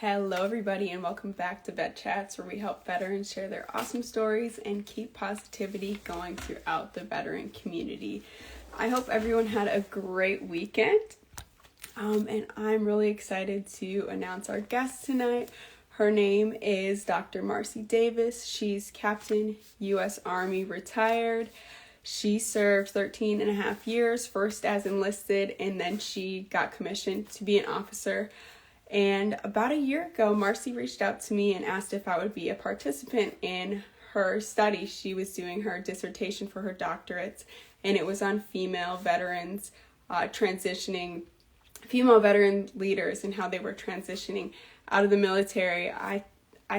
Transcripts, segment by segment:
Hello everybody and welcome back to Vet Chats, where we help veterans share their awesome stories and keep positivity going throughout the veteran community. I hope everyone had a great weekend, and I'm really excited to announce our guest tonight. Her name is Dr. Marcie Davis. She's Captain, U.S. Army, retired. She served 13 and a half years, first as enlisted, and then she got commissioned to be an officer. And about a year ago, Marcie reached out to me and asked if I would be a participant in her study. She was doing her dissertation for her doctorate, and it was on female veterans female veteran leaders and how they were transitioning out of the military. I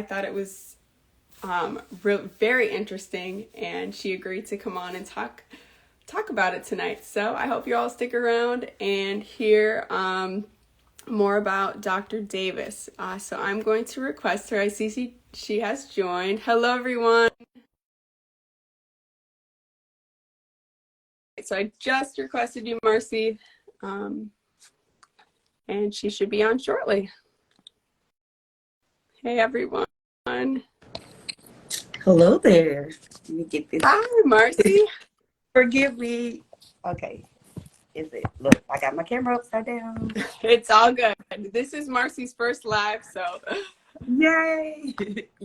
thought it was very interesting, and she agreed to come on and talk about it tonight. So I hope you all stick around and hear more about Dr. Davis. So I'm going to request her. I see she has joined. Hello, everyone. So I just requested you, Marcie, and she should be on shortly. Hey, everyone. Hello there. Let me get this. Hi, Marcie. Forgive me. Okay. Is it? Look, I got my camera upside down. It's all good. This is Marcie's first live, so. Yay.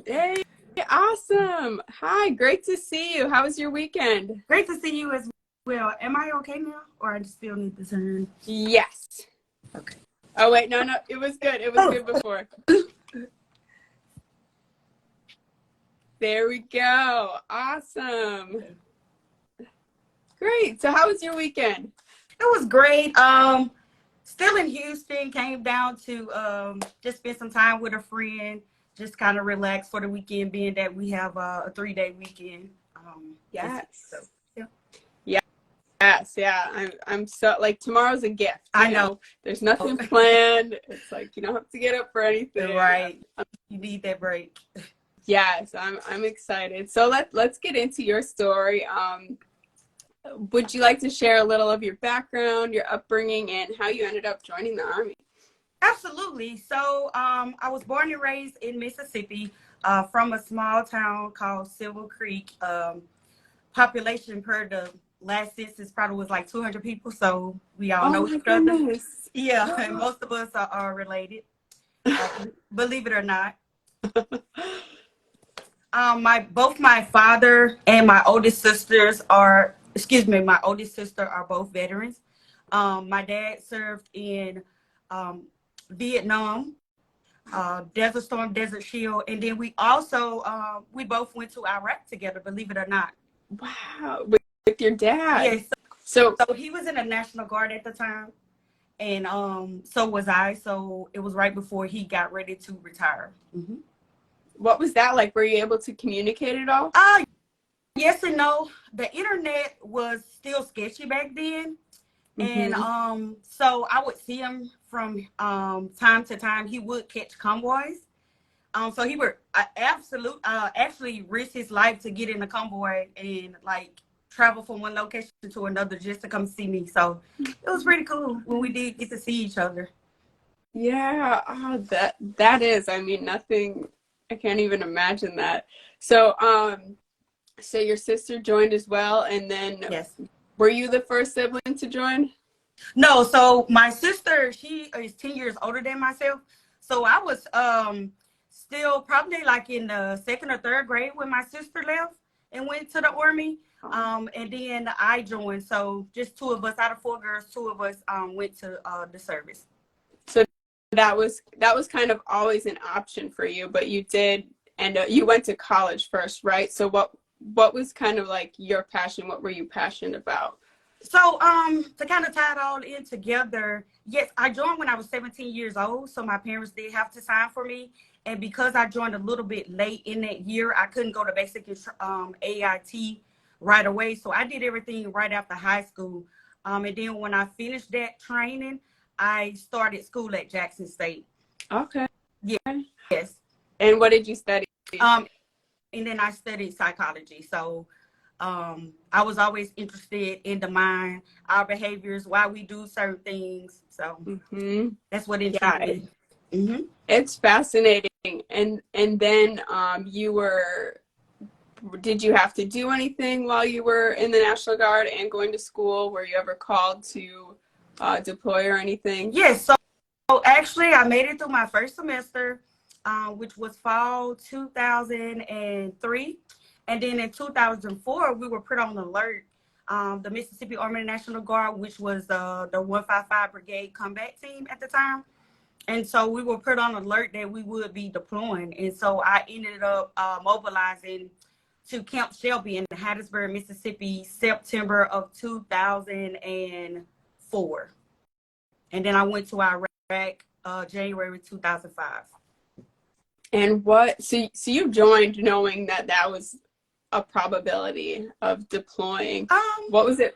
Hey, awesome. Hi, great to see you. How was your weekend? Great to see you as well. Am I okay now? Or I still need to turn? Yes. Okay. Oh, wait, no, it was good. It was good before. There we go. Awesome. Great. So how was your weekend? It was great. Still in Houston, came down to just spend some time with a friend, just kind of relax for the weekend, being that we have a 3-day weekend. Yes. So, yeah. Yes, yeah. I'm so, like, tomorrow's a gift. I know. There's nothing planned. It's like you don't have to get up for anything. Right. You need that break. Yes, I'm excited. So let's get into your story. Would you like to share a little of your background, your upbringing, and how you ended up joining the Army? Absolutely. So I was born and raised in Mississippi, from a small town called Silver Creek. Population per the last census probably was like 200 people. So we all know each other. Yeah, and most of us are related, believe it or not. Both my father and my oldest sister are both veterans. My dad served in Vietnam, Desert Storm, Desert Shield, and then we also we both went to Iraq together, believe it or not. Wow, with your dad? Yes. So he was in the National Guard at the time, and so was I. So it was right before he got ready to retire. Mm-hmm. What was that like? Were you able to communicate at all? Yes and no. The internet was still sketchy back then. Mm-hmm. And so I would see him from time to time. He would catch convoys. So he would actually risk his life to get in a convoy and like travel from one location to another just to come see me. So it was pretty cool when we did get to see each other. Yeah, that is. I mean, nothing. I can't even imagine that. So, so your sister joined as well, and then yes. Were you the first sibling to join? No, so my sister, she is 10 years older than myself. So I was still probably like in the 2nd or 3rd grade when my sister left and went to the Army. And then I joined. So just 2 of us out of 4 girls, 2 of us went to the service. So that was kind of always an option for you, but you did, and you went to college first, right? So what was kind of like your passion? What were you passionate about? So to kind of tie it all in together, yes, I joined when I was 17 years old. So my parents did have to sign for me. And because I joined a little bit late in that year, I couldn't go to basic AIT right away. So I did everything right after high school. And then when I finished that training, I started school at Jackson State. Okay. Yeah. Yes. And what did you study? And then I studied psychology. So I was always interested in the mind, our behaviors, why we do certain things. So that's what interested me. Mm-hmm. It's fascinating. And then did you have to do anything while you were in the National Guard and going to school? Were you ever called to deploy or anything? Yes, so actually I made it through my first semester, which was fall 2003. And then in 2004, we were put on alert. The Mississippi Army National Guard, which was the 155 Brigade Combat Team at the time. And so we were put on alert that we would be deploying. And so I ended up mobilizing to Camp Shelby in Hattiesburg, Mississippi, September of 2004. And then I went to Iraq January 2005. And so you joined knowing that that was a probability of deploying. What was it?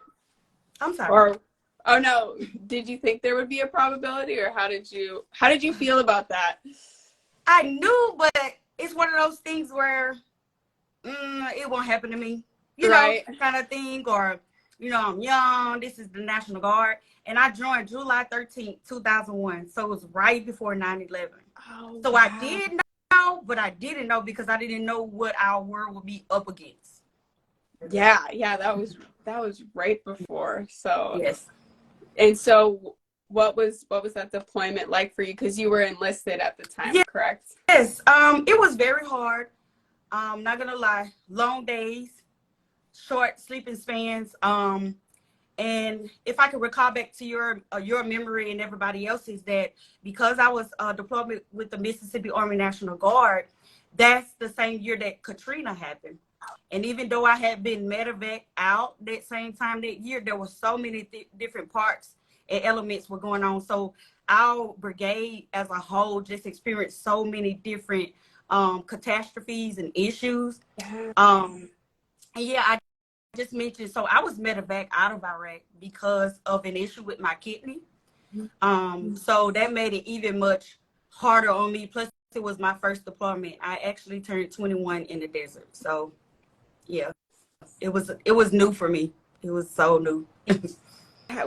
I'm sorry. Or, oh no, did you think there would be a probability, or how did you feel about that? I knew, but it's one of those things where it won't happen to me, you right. know, kind of thing. Or, you know, I'm young. This is the National Guard. And I joined July 13th, 2001. So it was right before 9/11. Oh, so wow. I did know, but I didn't know because I didn't know what our world would be up against. Yeah, that was right before. So yes. And so what was that deployment like for you? Because you were enlisted at the time, correct? Yes. It was very hard. Not gonna lie, long days, short sleeping spans. And if I could recall back to your memory and everybody else's, that because I was deployed with the Mississippi Army National Guard, that's the same year that Katrina happened. And even though I had been medevac out that same time that year, there were so many different parts and elements were going on. So our brigade as a whole just experienced so many different catastrophes and issues. And yeah, I just mentioned, so I was medevac out of Iraq because of an issue with my kidney. So that made it even much harder on me. Plus, it was my first deployment. I actually turned 21 in the desert. So yeah, it was new for me. It was so new.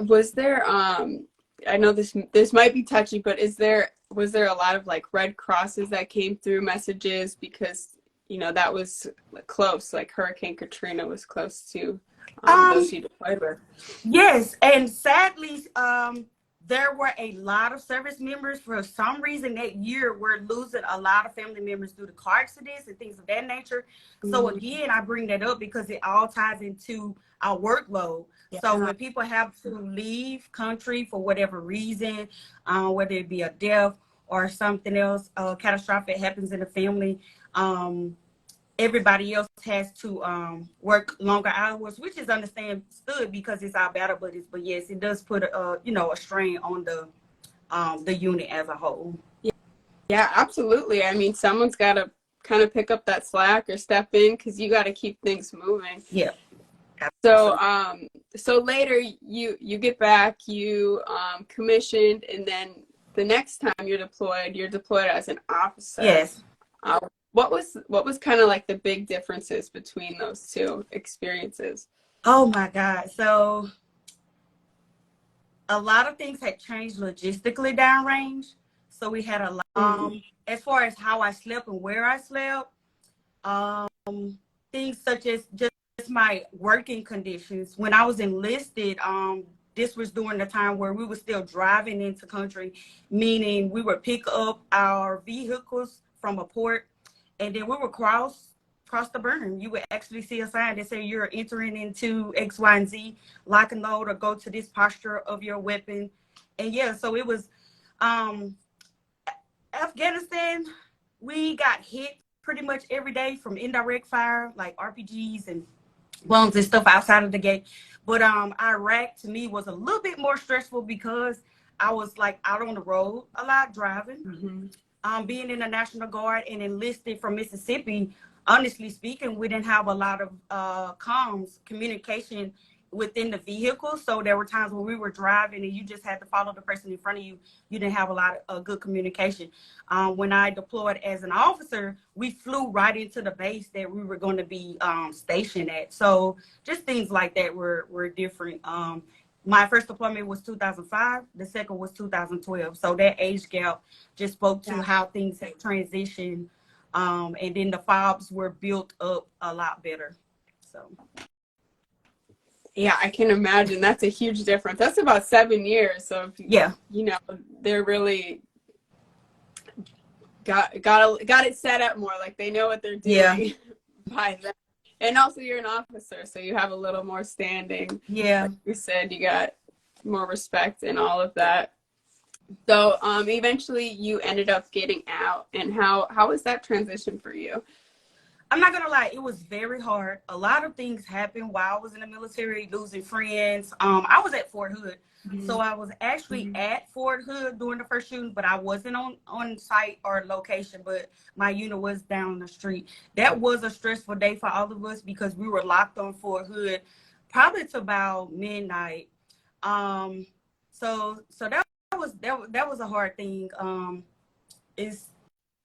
Was there I know this might be touchy, but was there a lot of like Red Crosses that came through messages, because you know that was close, like Hurricane Katrina was close to those you deployed with? Yes, and sadly there were a lot of service members. For some reason that year, we're losing a lot of family members due to car accidents and things of that nature. So again, I bring that up because it all ties into our workload. So when people have to leave country for whatever reason, whether it be a death or something else catastrophic happens in the family, everybody else has to work longer hours, which is understood because it's our battle buddies. But yes, it does put a strain on the unit as a whole. Yeah, absolutely. I mean, someone's got to kind of pick up that slack or step in, because you got to keep things moving. Yeah. So so later you get back, you commissioned, and then the next time you're deployed as an officer. Yes. What was kind of like the big differences between those two experiences? Oh my God. So a lot of things had changed logistically downrange. So we had a lot, as far as how I slept and where I slept, things such as just my working conditions. When I was enlisted, this was during the time where we were still driving into country, meaning we would pick up our vehicles from a port, and then we would cross the berm. You would actually see a sign that say you're entering into X, Y, and Z, lock and load, or go to this posture of your weapon. And yeah, so it was Afghanistan. We got hit pretty much every day from indirect fire, like RPGs and bombs and stuff outside of the gate. But Iraq to me was a little bit more stressful because I was like out on the road a lot driving. Being in the National Guard and enlisted from Mississippi, honestly speaking, we didn't have a lot of communication within the vehicle. So there were times when we were driving and you just had to follow the person in front of you. You didn't have a lot of good communication. When I deployed as an officer, we flew right into the base that we were going to be stationed at. So just things like that were different. my first deployment was 2005. The second was 2012. So that age gap just spoke to how things have transitioned. And then the FOBs were built up a lot better. So. Yeah, I can imagine. That's a huge difference. That's about 7 years. So, yeah, you know, they're really got it set up more. Like they know what they're doing by then. And also you're an officer, so you have a little more standing. Yeah. Like you said, you got more respect and all of that. So eventually you ended up getting out. And how was that transition for you? I'm not gonna lie, it was very hard. A lot of things happened while I was in the military, losing friends. I was at Fort Hood. So I was actually at Fort Hood during the first shooting, but I wasn't on site or location, but my unit was down the street. That was a stressful day for all of us because we were locked on Fort Hood probably to about midnight. So that was a hard thing.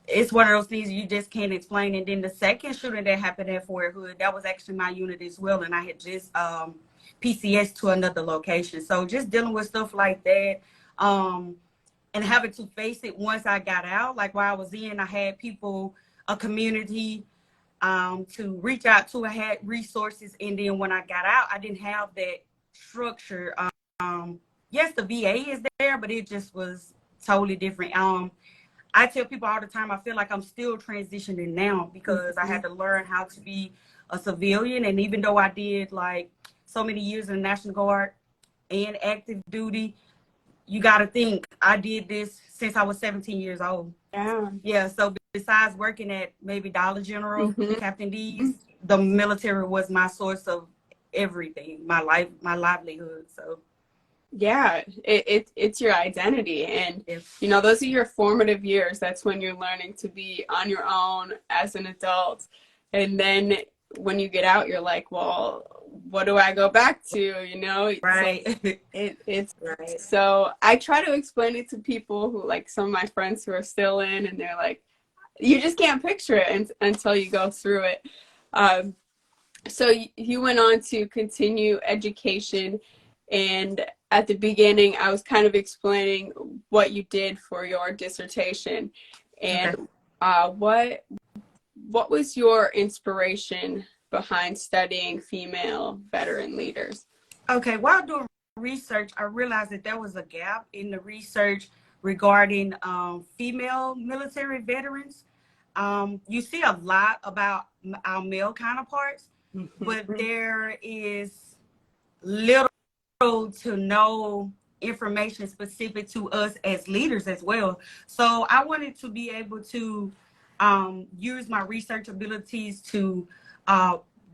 It's one of those things you just can't explain. And then the second shooting that happened at Fort Hood, that was actually my unit as well. And I had just PCS to another location. So just dealing with stuff like that and having to face it once I got out. Like while I was in, I had people, a community to reach out to. I had resources. And then when I got out, I didn't have that structure. Yes, the VA is there, but it just was totally different. I tell people all the time, I feel like I'm still transitioning now because I had to learn how to be a civilian. And even though I did like so many years in the National Guard and active duty, you got to think I did this since I was 17 years old. Yeah. So besides working at maybe Dollar General, Captain D's, the military was my source of everything, my life, my livelihood. So. Yeah, it's your identity. And, you know, those are your formative years. That's when you're learning to be on your own as an adult. And then when you get out, you're like, well, what do I go back to? You know? Right. So it's right. So I try to explain it to people who, like some of my friends who are still in, and they're like, you just can't picture it until you go through it. So you went on to continue education. And at the beginning, I was kind of explaining what you did for your dissertation. And what was your inspiration behind studying female veteran leaders? Okay, while doing research, I realized that there was a gap in the research regarding female military veterans. You see a lot about our male counterparts, but there is little to no information specific to us as leaders as well. So I wanted to be able to use my research abilities to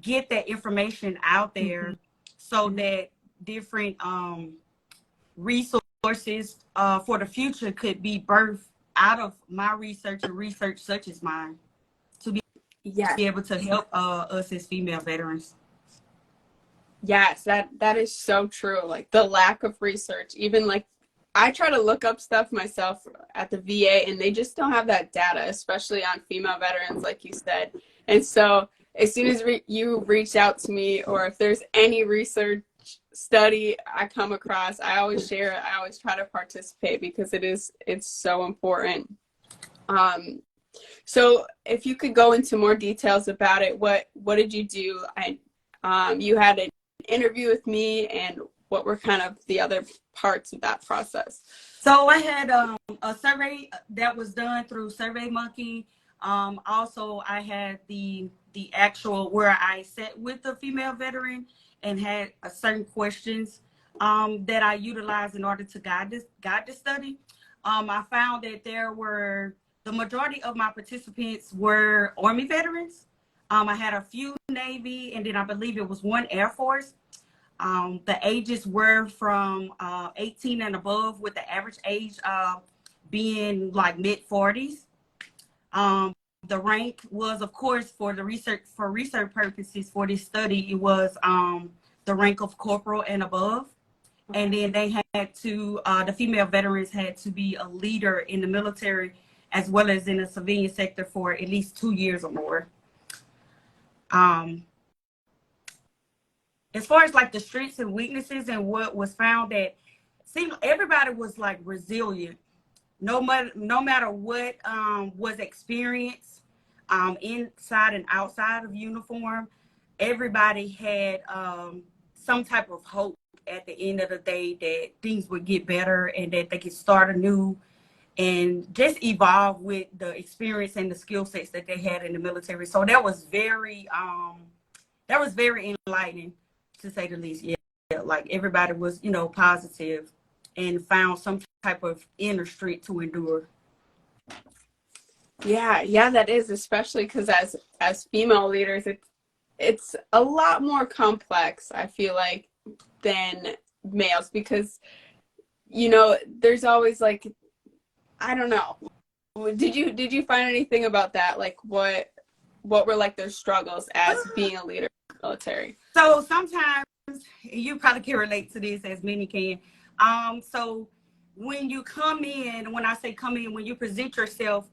get that information out there so that different resources for the future could be birthed out of my research and research such as mine to be able to help us as female veterans. Yes, that is so true. Like the lack of research, even like I try to look up stuff myself at the VA and they just don't have that data, especially on female veterans, like you said. And so as soon as you reach out to me, or if there's any research study I come across, I always share it. I always try to participate because it's so important. So if you could go into more details about it, what did you do? You had an interview with me, and what were kind of the other parts of that process? So I had a survey that was done through SurveyMonkey. Also, I had the actual where I sat with the female veteran and had certain questions that I utilized in order to guide the study. I found that the majority of my participants were Army veterans. I had a few Navy, and then I believe it was one Air Force. The ages were from 18 and above, with the average age being like mid-40s. The rank was, of course, for research purposes for this study, it was the rank of corporal and above. And then they had to, the female veterans had to be a leader in the military as well as in the civilian sector for at least 2 years or more. as far as like the strengths and weaknesses, and what was found, that seemed everybody was like resilient, no matter what was experienced inside and outside of uniform. Everybody had some type of hope at the end of the day that things would get better and that they could start anew and just evolve with the experience and the skill sets that they had in the military. So that was very enlightening, to say the least. Yeah, like everybody was, positive and found some type of inner strength to endure. Yeah, that is, especially because as female leaders, it's a lot more complex, I feel like, than males, because there's always like, I don't know. Did you find anything about that? Like what were like their struggles as being a leader in the military? So sometimes you probably can relate to this, as many can. So when you come in, when I say come in, when you present yourself,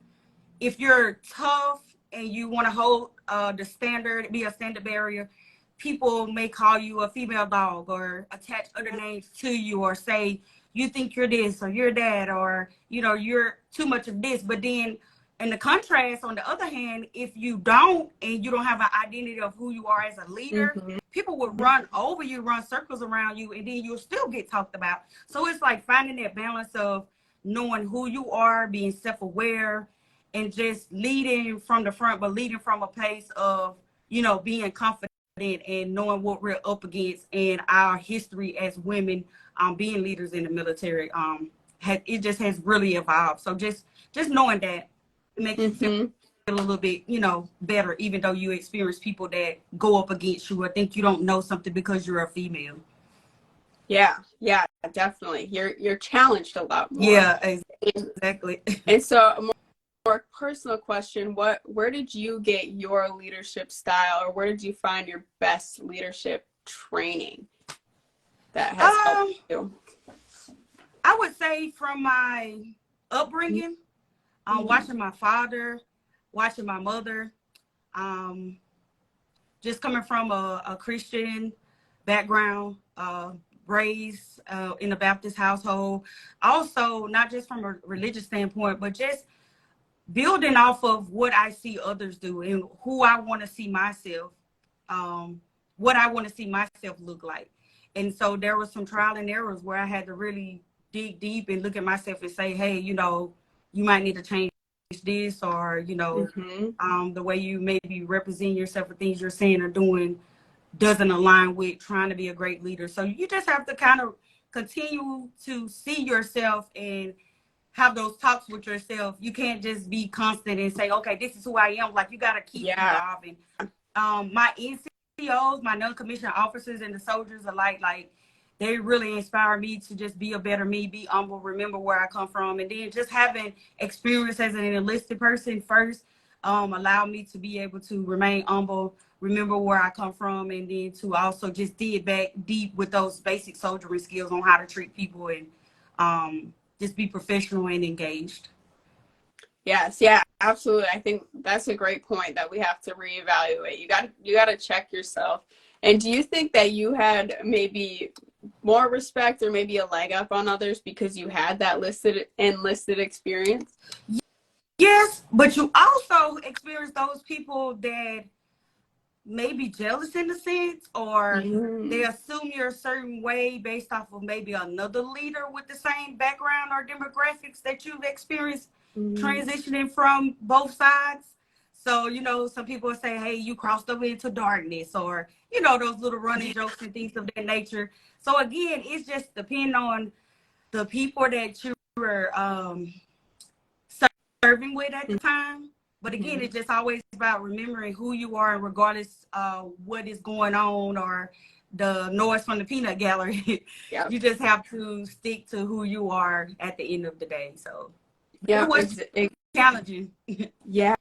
if you're tough and you want to hold the standard, be a standard barrier, people may call you a female dog or attach other names to you, or say you think you're this or you're that, or you're too much of this. But then in the contrast, on the other hand, if you don't, and you don't have an identity of who you are as a leader, people will run over you, run circles around you, and then you'll still get talked about. So it's like finding that balance of knowing who you are, being self-aware, and just leading from the front, but leading from a place of, being confident and knowing what we're up against, and our history as women being leaders in the military. It just has really evolved. So just knowing that, it makes you feel a little bit, better, even though you experience people that go up against you or think you don't know something because you're a female. Yeah, definitely. You're challenged a lot more. Yeah, exactly. And so more personal question, where did you get your leadership style, or where did you find your best leadership training that has helped you? I would say from my upbringing, watching my father, watching my mother, just coming from a Christian background, raised in a Baptist household. Also, not just from a religious standpoint, but just building off of what I see others do and who I want to see myself, what I want to see myself look like. And so there was some trial and errors where I had to really dig deep and look at myself and say, hey, you might need to change this, or, the way you maybe represent yourself or things you're saying or doing doesn't align with trying to be a great leader. So you just have to kind of continue to see yourself and have those talks with yourself. You can't just be constant and say, okay, this is who I am. Like, you got to keep evolving. My NCOs, my non-commissioned officers and the soldiers alike, like, they really inspire me to just be a better me, be humble, remember where I come from. And then just having experience as an enlisted person first allowed me to be able to remain humble, remember where I come from, and then to also just dig back deep with those basic soldiery skills on how to treat people and just be professional and engaged. Yes, yeah, absolutely. I think that's a great point, that we have to reevaluate. You got to check yourself. And do you think that you had maybe more respect or maybe a leg up on others because you had that enlisted experience? Yes, but you also experience those people that may be jealous in a sense, or they assume you're a certain way based off of maybe another leader with the same background or demographics that you've experienced transitioning from both sides. So, some people will say, hey, you crossed over into darkness, or, those little running jokes and things of that nature. So again, it's just depending on the people that you were serving with at the time. But again, it's just always about remembering who you are, and regardless what is going on or the noise from the peanut gallery, you just have to stick to who you are at the end of the day. So it was challenging. Yeah.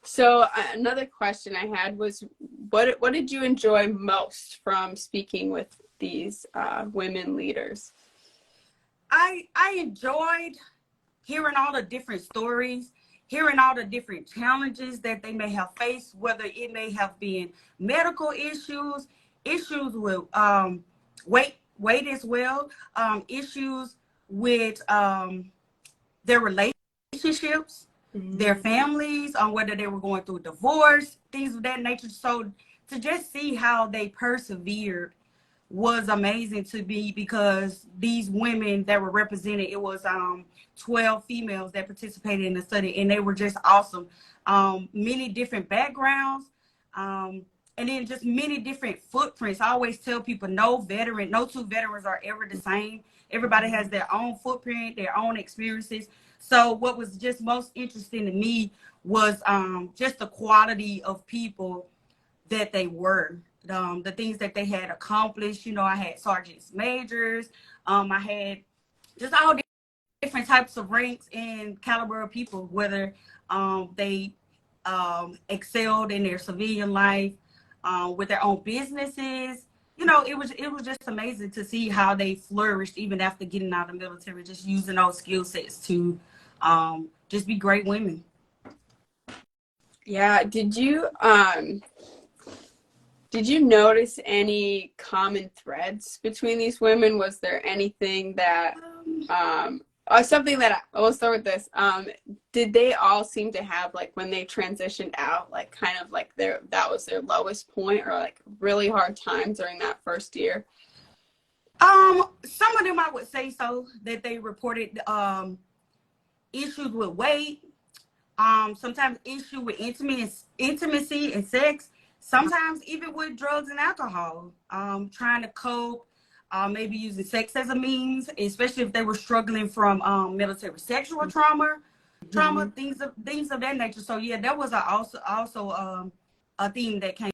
So another question I had was, what did you enjoy most from speaking with these women leaders? I enjoyed hearing all the different stories hearing all the different challenges that they may have faced, whether it may have been medical issues, issues with weight as well, issues with their relationships, their families, on whether they were going through divorce, things of that nature. So to just see how they persevered was amazing to me, because these women that were represented, it was 12 females that participated in the study, and they were just awesome. Many different backgrounds, and then just many different footprints. I always tell people no two veterans are ever the same. Everybody has their own footprint, their own experiences. So what was just most interesting to me was just the quality of people that they were, the things that they had accomplished. You know, I had sergeants majors, I had just all different types of ranks and caliber of people, whether they excelled in their civilian life, with their own businesses. You know, it was just amazing to see how they flourished even after getting out of the military, just using those skill sets to just be great women. Yeah. Did you notice any common threads between these women? Was there anything that something that we'll start with this. Did they all seem to have, like, when they transitioned out, like, kind of like that was their lowest point, or like really hard time during that first year? Some of them I would say so, that they reported issues with weight, sometimes issue with intimacy and sex, sometimes even with drugs and alcohol, trying to cope, maybe using sex as a means, especially if they were struggling from military sexual trauma, things of that nature. So yeah, that was also a theme that came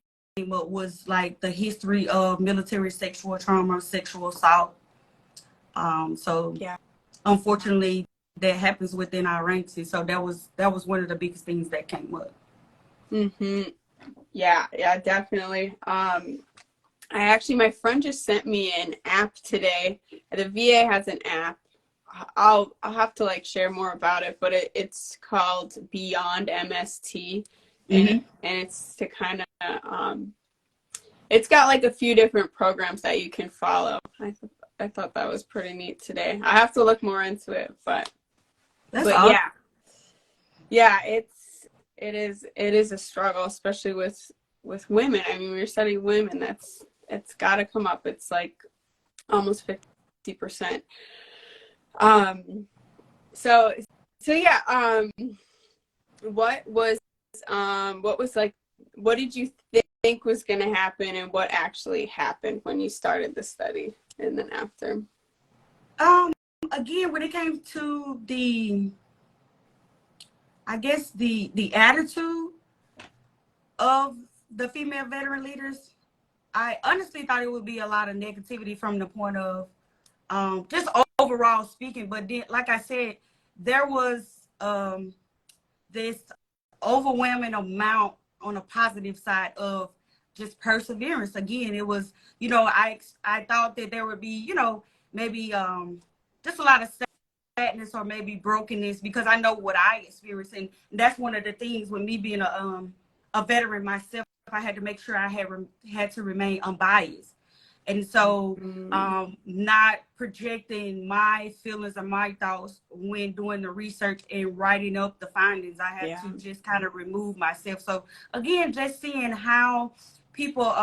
up, was like the history of military sexual trauma, sexual assault. So yeah, unfortunately, that happens within our ranks, and so that was one of the biggest things that came up. Yeah, definitely. My friend just sent me an app today. The VA has an app. I'll have to, like, share more about it, but it's called Beyond MST, and it's to kind of it's got like a few different programs that you can follow. I thought that was pretty neat today. I have to look more into it, but awesome. yeah, it is a struggle, especially with women. I mean, when you're studying women, it's got to come up. It's like almost 50%. So yeah. What did you think was going to happen, and what actually happened when you started the study and then after? Again, when it came to the attitude of the female veteran leaders, I honestly thought it would be a lot of negativity from the point of just overall speaking. But then, like I said, there was this overwhelming amount on a positive side of just perseverance. Again, it was, I thought that there would be, maybe just a lot of sadness or maybe brokenness, because I know what I experienced, and that's one of the things with me being a veteran myself. I had to make sure I had to remain unbiased, and so not projecting my feelings or my thoughts when doing the research and writing up the findings. I had to just kind of remove myself. So again, just seeing how people,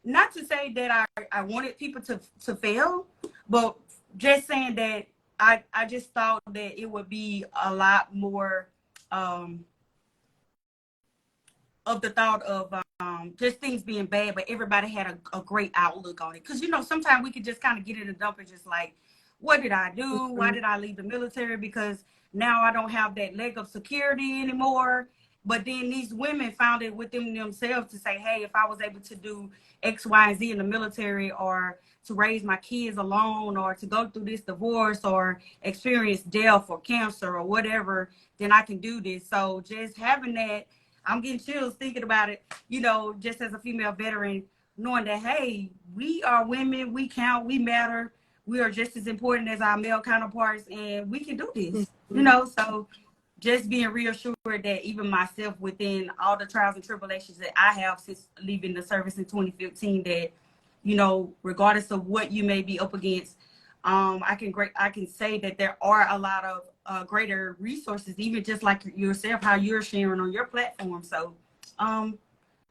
not to say that I wanted people to fail, but just saying that I just thought that it would be a lot more of the thought of just things being bad, but everybody had a great outlook on it. Because, sometimes we could just kind of get in the dump and just like, what did I do? Why did I leave the military? Because now I don't have that leg of security anymore. But then these women found it within themselves to say, hey, if I was able to do X, Y, and Z in the military, or to raise my kids alone, or to go through this divorce, or experience death or cancer or whatever, then I can do this. So just having that, I'm getting chills thinking about it, just as a female veteran, knowing that, hey, we are women, we count, we matter, we are just as important as our male counterparts, and we can do this, So just being reassured that even myself, within all the trials and tribulations that I have since leaving the service in 2015, that, you know, regardless of what you may be up against, I can say that there are a lot of greater resources, even just like yourself, how you're sharing on your platform. So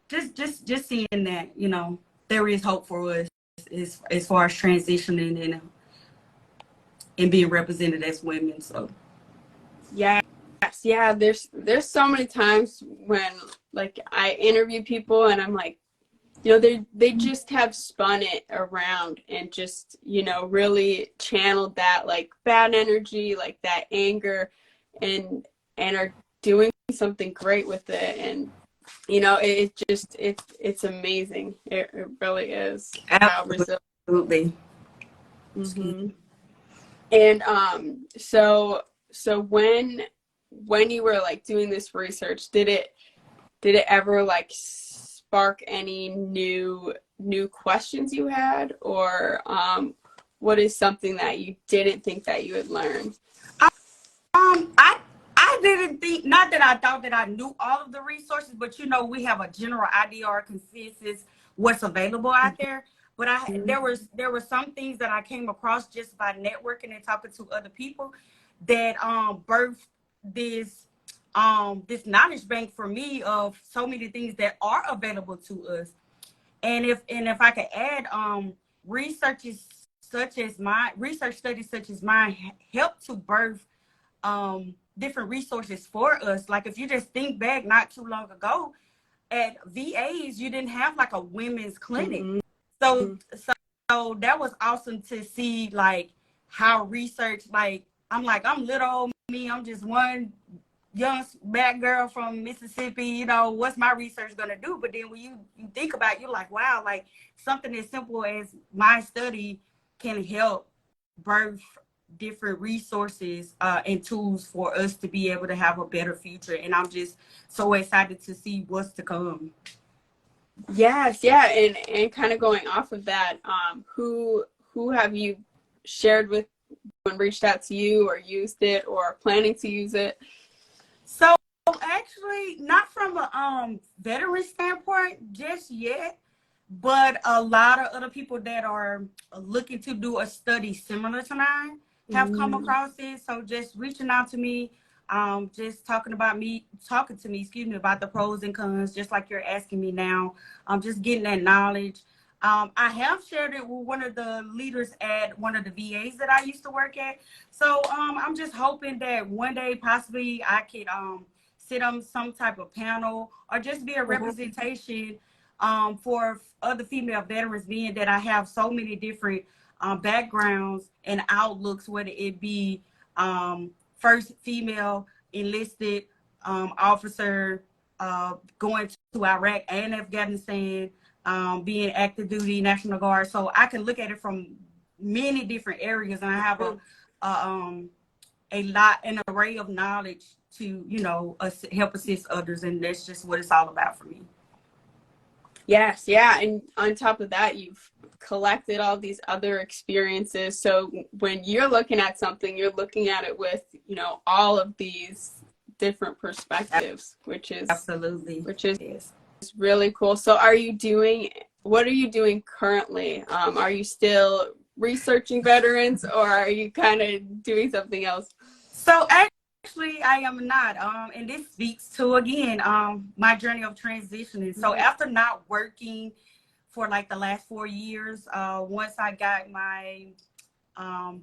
just seeing that, you know, there is hope for us as far as transitioning and being represented as women. So Yes, yeah, there's so many times when like I interview people and I'm like, you know, they just have spun it around and just, you know, really channeled that like bad energy, like that anger, and are doing something great with it. And you know, it's amazing. It really is how resilient. absolutely. Mm-hmm. And so when you were like doing this research, did it ever like spark any new questions you had, or what is something that you didn't think that you would learn? I didn't think, not that I thought that I knew all of the resources, but you know, we have a general idea or consensus what's available out there. But there were some things that I came across just by networking and talking to other people that birthed this this knowledge bank for me of so many things that are available to us. And if I could add, research studies such as mine help to birth different resources for us. Like if you just think back not too long ago, at VAs, you didn't have like a women's clinic. Mm-hmm. So that was awesome to see, like how research, like I'm little old me, I'm just one young black girl from Mississippi, you know, what's my research gonna do? But then when you think about it, you're like, wow, like something as simple as my study can help birth different resources and tools for us to be able to have a better future. And I'm just so excited to see what's to come. Yes, yeah, and kind of going off of that, who have you shared with and reached out to you or used it or planning to use it? So actually, not from a veteran standpoint just yet, but a lot of other people that are looking to do a study similar to mine have come across it. So just reaching out to me, just talking to me, about the pros and cons, just like you're asking me now. Just getting that knowledge. I have shared it with one of the leaders at one of the VAs that I used to work at. So I'm just hoping that one day possibly I could sit on some type of panel or just be a representation for other female veterans, being that I have so many different backgrounds and outlooks, whether it be first female enlisted officer going to Iraq and Afghanistan, being active duty National Guard. So I can look at it from many different areas, and I have an array of knowledge to, you know, help assist others, and that's just what it's all about for me. Yes, yeah, and on top of that, you've collected all these other experiences. So when you're looking at something, you're looking at it with, you know, all of these different perspectives, which is really cool. So what are you doing currently? Are you still researching veterans, or are you kind of doing something else? So actually, I am not. And this speaks to, again, my journey of transitioning. So after not working for like the last 4 years, once I got my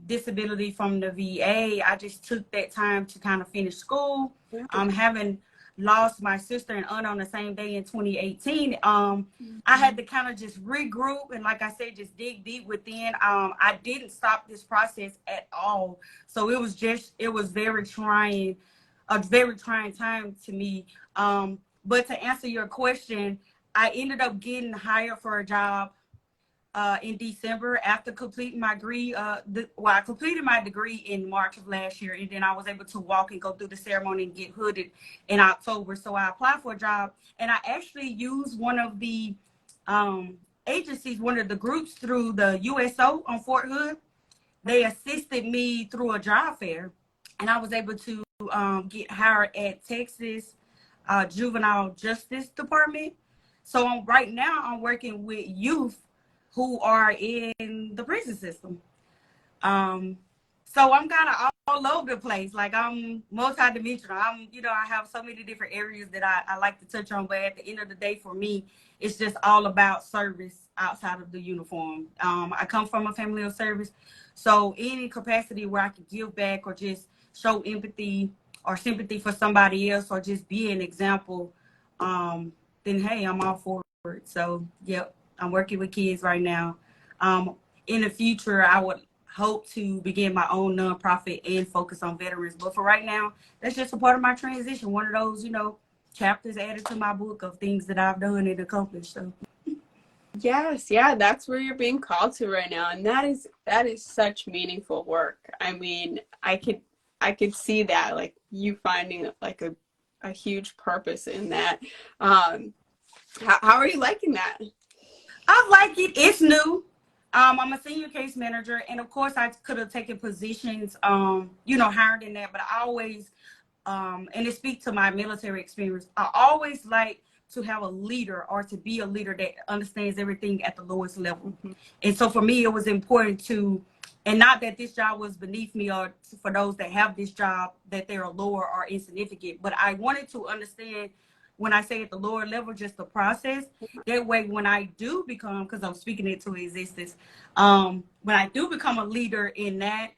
disability from the VA, I just took that time to kind of finish school. Having lost my sister and aunt on the same day in 2018, I had to kind of just regroup and, like I said, just dig deep within. I didn't stop this process at all. So it was very trying, a very trying time to me. But to answer your question, I ended up getting hired for a job in December after completing my degree. I completed my degree in March of last year, and then I was able to walk and go through the ceremony and get hooded in October. So I applied for a job, and I actually used one of the agencies, one of the groups through the USO on Fort Hood. They assisted me through a job fair, and I was able to to get hired at Texas Juvenile Justice Department. So right now I'm working with youth who are in the prison system. So I'm kind of all over the place. Like I'm multidimensional. I have so many different areas that I like to touch on. But at the end of the day, for me, it's just all about service outside of the uniform. I come from a family of service. So any capacity where I can give back or just show empathy or sympathy for somebody else or just be an example, then hey, I'm all for it. So, yep, I'm working with kids right now. In the future, I would hope to begin my own nonprofit and focus on veterans. But for right now, that's just a part of my transition. One of those, chapters added to my book of things that I've done and accomplished. So. Yes, yeah, that's where you're being called to right now, and that is such meaningful work. I mean, I could see that, like you finding like a huge purpose in that. How are you liking that? I like it. It's new. I'm a senior case manager, and of course, I could have taken positions, higher than that. But I always, and it speaks to my military experience. I always like to have a leader or to be a leader that understands everything at the lowest level. Mm-hmm. And so for me, it was important to, and not that this job was beneath me or for those that have this job that they're lower or insignificant, but I wanted to understand when I say at the lower level, just the process. That way, when I do become, because I'm speaking it to existence, when I do become a leader in that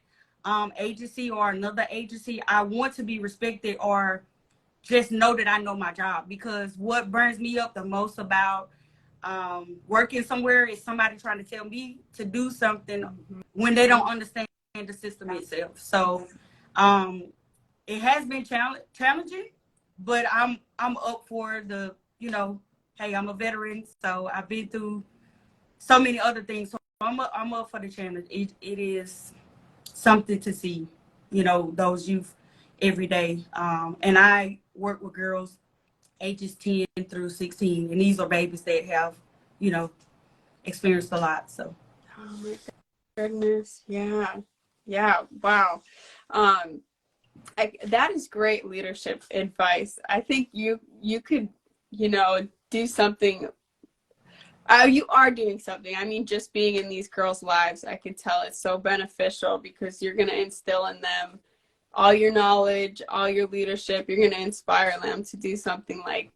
agency or another agency, I want to be respected or just know that I know my job. Because what burns me up the most about working somewhere is somebody trying to tell me to do something when they don't understand the system itself. So it has been challenging. But I'm up for the, hey, I'm a veteran, so I've been through so many other things. So I'm up for the challenge. It is something to see, those youth every day. And I work with girls ages 10 through 16, and these are babies that have, experienced a lot. So. Oh my goodness, yeah, wow. That is great leadership advice. I think you could, do something. You are doing something. I mean, just being in these girls' lives, I can tell it's so beneficial because you're going to instill in them all your knowledge, all your leadership. You're going to inspire them to do something like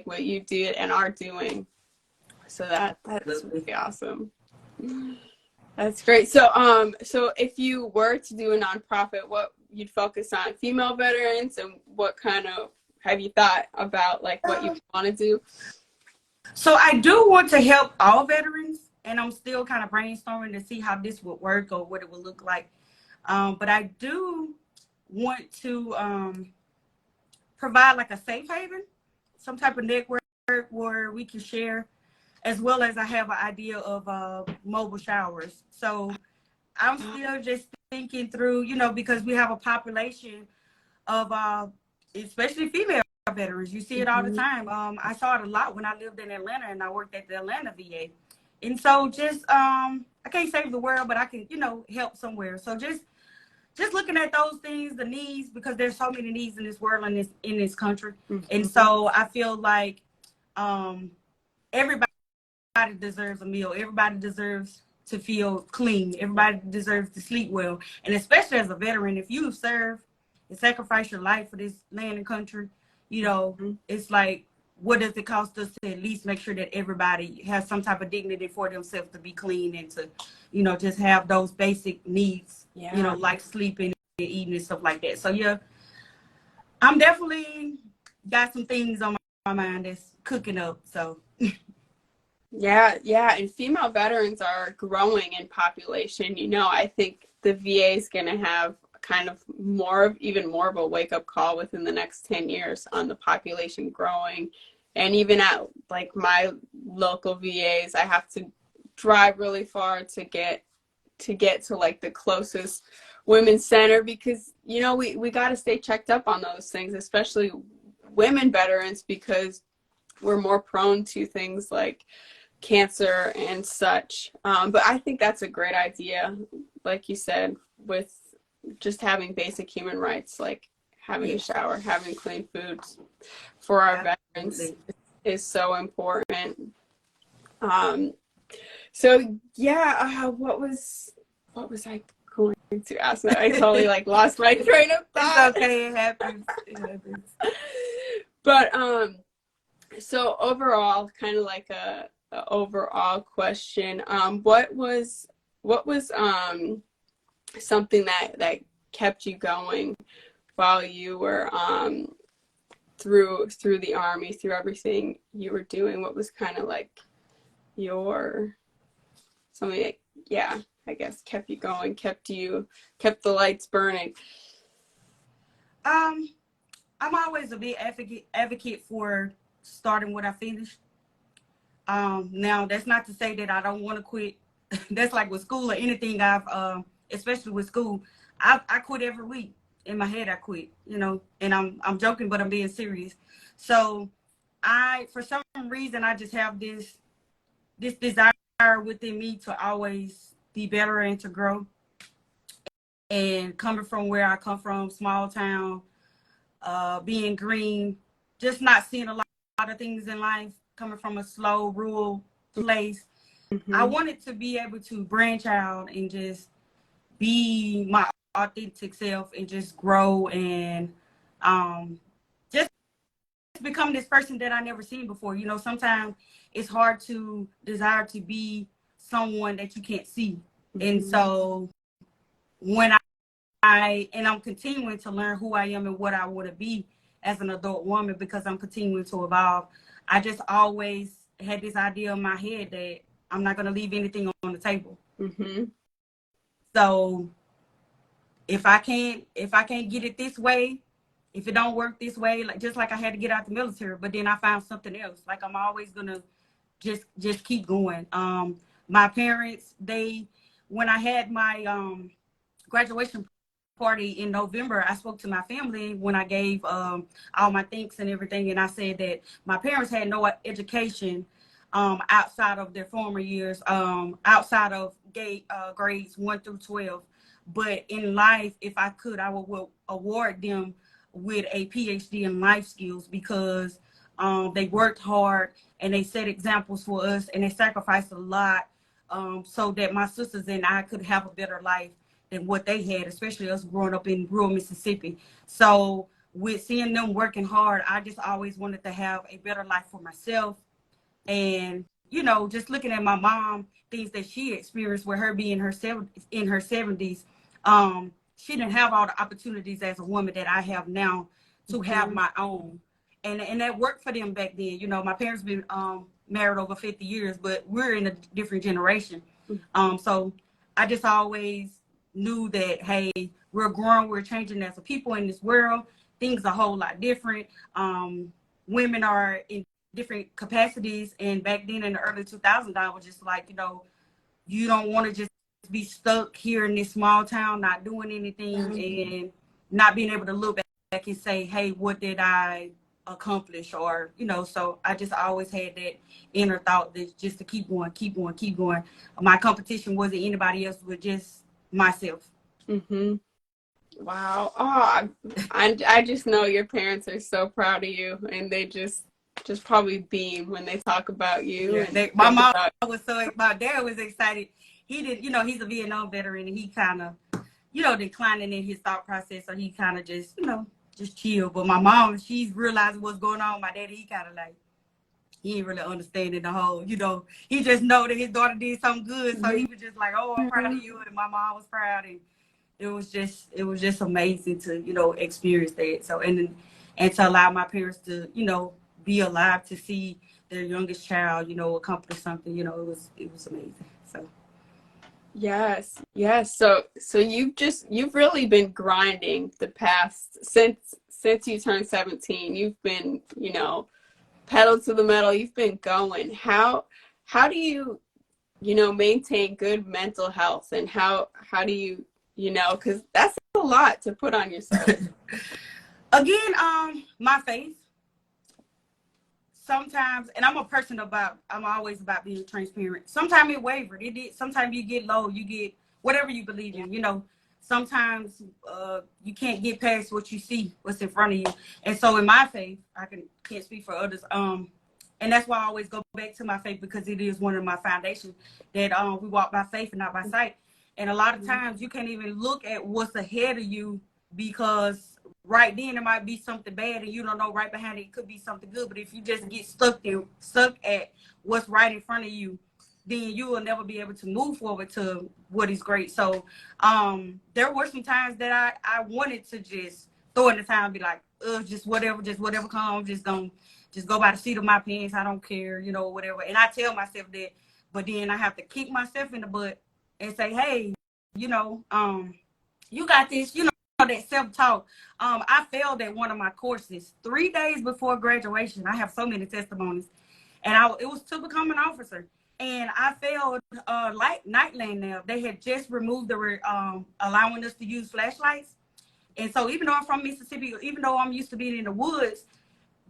what you did and are doing. So that's really awesome. That's great. So if you were to do a nonprofit, what you'd focus on? Female veterans, and what kind of have you thought about, like what you want to do? So I do want to help all veterans, and I'm still kind of brainstorming to see how this would work or what it would look like. But I do want to provide like a safe haven, some type of network where we can share, as well as I have an idea of mobile showers. So I'm still just thinking through, because we have a population of especially female veterans. You see it all the time. I saw it a lot when I lived in Atlanta and I worked at the Atlanta VA. And so just I can't save the world, but I can, help somewhere. So just looking at those things, the needs, because there's so many needs in this world and in this country. Mm-hmm. And so I feel like everybody deserves a meal. Everybody deserves to feel clean. Everybody deserves to sleep well. And especially as a veteran, if you serve and sacrifice your life for this land and country, it's like, what does it cost us to at least make sure that everybody has some type of dignity for themselves to be clean and to, just have those basic needs, like sleeping and eating and stuff like that. So, yeah, I'm definitely got some things on my mind that's cooking up. So, yeah. And female veterans are growing in population. I think the VA is going to have kind of even more of a wake-up call within the next 10 years on the population growing. And even at like my local VAs, I have to drive really far to get to like the closest women's center because we got to stay checked up on those things, especially women veterans, because we're more prone to things like cancer and such. But I think that's a great idea, like you said, with just having basic human rights, like having a shower, having clean foods for our veterans is so important. So yeah, what was I going to ask? I totally like lost my train of thought. It's okay, it happens. It happens. But so overall, kind of like a overall question, what was something that kept you going while you were through the Army, through everything you were doing? What was kind of like your something that, yeah, I guess kept you going, kept the lights burning? I'm always a big advocate for starting what I finished. Now that's not to say that I don't want to quit. That's like with school or anything. Especially with school, I quit every week. In my head, I quit, and I'm joking, but I'm being serious. So for some reason, I just have this desire within me to always be better and to grow. And coming from where I come from, small town, being green, just not seeing a lot of things in life, coming from a slow, rural place. Mm-hmm. I wanted to be able to branch out and just be my authentic self and just grow and just become this person that I never seen before. Sometimes it's hard to desire to be someone that you can't see. Mm-hmm. And so when I'm continuing to learn who I am and what I want to be as an adult woman, because I'm continuing to evolve. I just always had this idea in my head that I'm not going to leave anything on the table. Mm-hmm. So if I can't get it this way, if it don't work this way, just like I had to get out the military, but then I found something else. Like I'm always gonna just keep going. My parents, when I had my graduation party in November, I spoke to my family when I gave all my thanks and everything, and I said that my parents had no education outside of their former years, outside of grades 1 through 12. But in life, if I could, I would award them with a PhD in life skills, because they worked hard and they set examples for us and they sacrificed a lot so that my sisters and I could have a better life than what they had, especially us growing up in rural Mississippi. So with seeing them working hard, I just always wanted to have a better life for myself. And, just looking at my mom, things that she experienced with her being in her 70s, she didn't have all the opportunities as a woman that I have now to mm-hmm. have my own. And that worked for them back then. My parents been married over 50 years, but we're in a different generation. Mm-hmm. So I just always knew that, hey, we're growing, we're changing as a people in this world. Things are a whole lot different. Women are in different capacities. And back then in the early 2000s, I was just like, you don't want to just be stuck here in this small town, not doing anything mm-hmm. and not being able to look back and say, hey, what did I accomplish? Or, so I just always had that inner thought that just to keep going. My competition wasn't anybody else, but just myself. Mm-hmm. Wow. Oh, I just know your parents are so proud of you, and they just probably beam when they talk about you. Yeah, my mom was my dad was excited. He did, he's a Vietnam veteran, and he kind of, declining in his thought process. So he kind of just, just chill. But my mom, she's realizing what's going on. My daddy, he kind of like, he ain't really understanding the whole, he just know that his daughter did something good. So he was just like, oh, I'm proud of you. And my mom was proud. And it was just amazing to, experience that. So, and to allow my parents to, be alive to see their youngest child, accomplish something, it was amazing. So. Yes. So you've really been grinding the past since you turned 17. You've been, pedal to the metal. You've been going. How do you, maintain good mental health, and how do you, because that's a lot to put on yourself. Again, my faith. Sometimes, and I'm always about being transparent. Sometimes it wavered. It did. Sometimes you get low, you get whatever you believe in, sometimes you can't get past what you see, what's in front of you. And so in my faith, can't speak for others. And that's why I always go back to my faith, because it is one of my foundations that we walk by faith and not by sight. And a lot of times you can't even look at what's ahead of you, because right then it might be something bad and you don't know right behind it could be something good. But if you just get stuck at what's right in front of you, then you will never be able to move forward to what is great. So there were some times that I wanted to just throw in the towel and be like, just whatever comes, just go by the seat of my pants. I don't care, whatever. And I tell myself that, but then I have to kick myself in the butt and say, hey, you got this, that self-talk. I failed at one of my courses 3 days before graduation. I have so many testimonies. And it was to become an officer. And I failed Nightland now. They had just removed the allowing us to use flashlights. And so even though I'm from Mississippi, even though I'm used to being in the woods,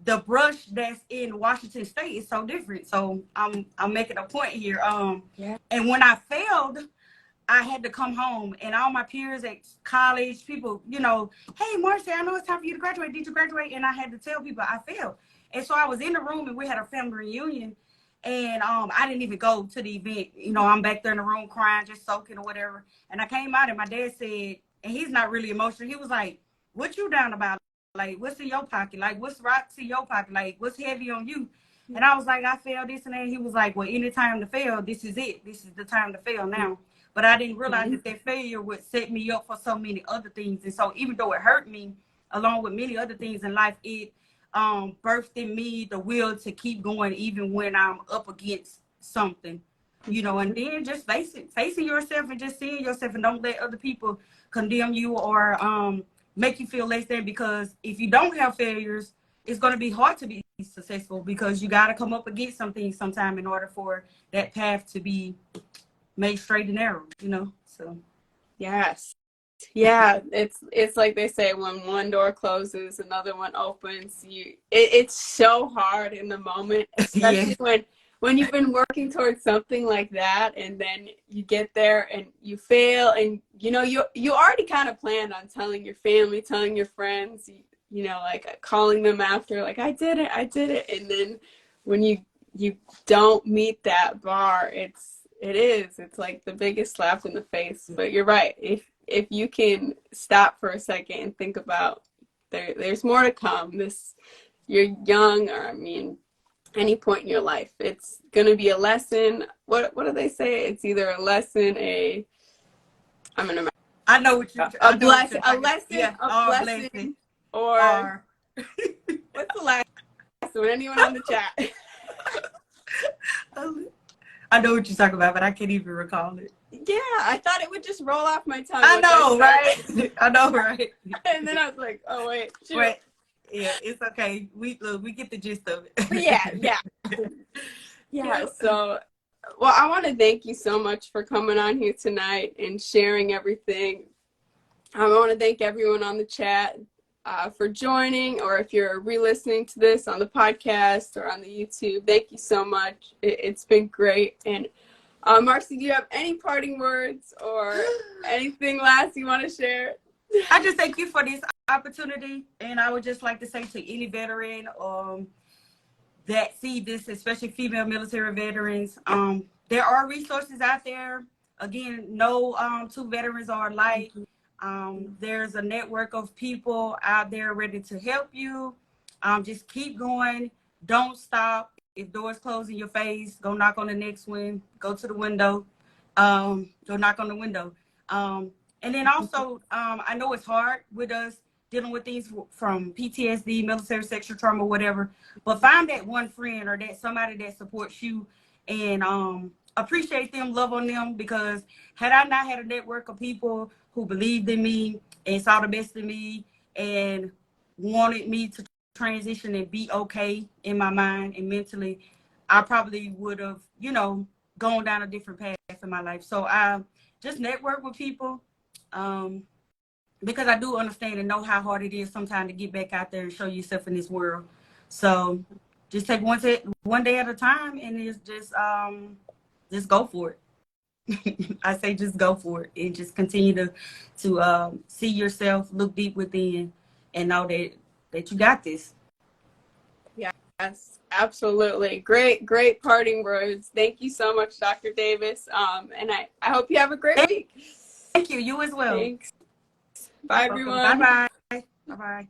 the brush that's in Washington State is so different. So I'm making a point here. And when I failed, I had to come home, and all my peers at college, people, hey, Marcie, I know it's time for you to graduate. Did you graduate? And I had to tell people I failed. And so I was in the room, and we had a family reunion, and I didn't even go to the event. I'm back there in the room crying, just soaking or whatever. And I came out, and my dad said, and he's not really emotional, he was like, what you down about? Like, what's in your pocket? Like, what's rocks in your pocket? Like, what's heavy on you? And I was like, I failed this and that. He was like, well, any time to fail, this is it. This is the time to fail now. But I didn't realize that failure would set me up for so many other things. And so even though it hurt me, along with many other things in life, it birthed in me the will to keep going even when I'm up against something, and then just facing yourself and just seeing yourself, and don't let other people condemn you or make you feel less than, because if you don't have failures, it's going to be hard to be successful, because you got to come up against something sometime in order for that path to be made straight and narrow, so. Yes. Yeah. It's like they say, when one door closes, another one opens. It's so hard in the moment, especially when you've been working towards something like that, and then you get there and you fail, and you already kind of planned on telling your family, telling your friends, like calling them after, like, I did it. And then when you don't meet that bar, it's like the biggest slap in the face. But you're right. If you can stop for a second and think about there's more to come. You're young, or any point in your life, it's gonna be a lesson. What do they say? It's either a lesson, I know what you a blessing, or what's the last one? Anyone on the chat? I know what you're talking about, but I can't even recall it. Yeah, I thought it would just roll off my tongue. I know, right? I know, right? And then I was like, oh, wait. Yeah, it's okay. We get the gist of it. Yeah. So, well, I want to thank you so much for coming on here tonight and sharing everything. I want to thank everyone on the chat for joining, or if you're re-listening to this on the podcast or on the YouTube, thank you so much. It's been great. And Marcie, do you have any parting words or anything last you want to share? I just thank you for this opportunity, and I would just like to say to any veteran that see this, especially female military veterans, there are resources out there. Again, no two veterans are alike. There's a network of people out there ready to help you. Just keep going. Don't stop. If doors close in your face, go knock on the next one. Go to the window. Go knock on the window. And then also, I know it's hard with us dealing with things from PTSD, military sexual trauma, whatever. But find that one friend or that somebody that supports you, and appreciate them, love on them. Because had I not had a network of people who believed in me and saw the best in me and wanted me to transition and be okay in my mind and mentally, I probably would have, gone down a different path in my life. So I just network with people, because I do understand and know how hard it is sometimes to get back out there and show yourself in this world. So just take one day at a time, and it's just go for it. I say just go for it and just continue to see yourself, look deep within, and know that you got this. Yes, absolutely. Great parting words. Thank you so much, Dr. Davis. And I hope you have a great week. Thank you. You as well. Thanks. Bye, everyone. Bye-bye. Bye-bye.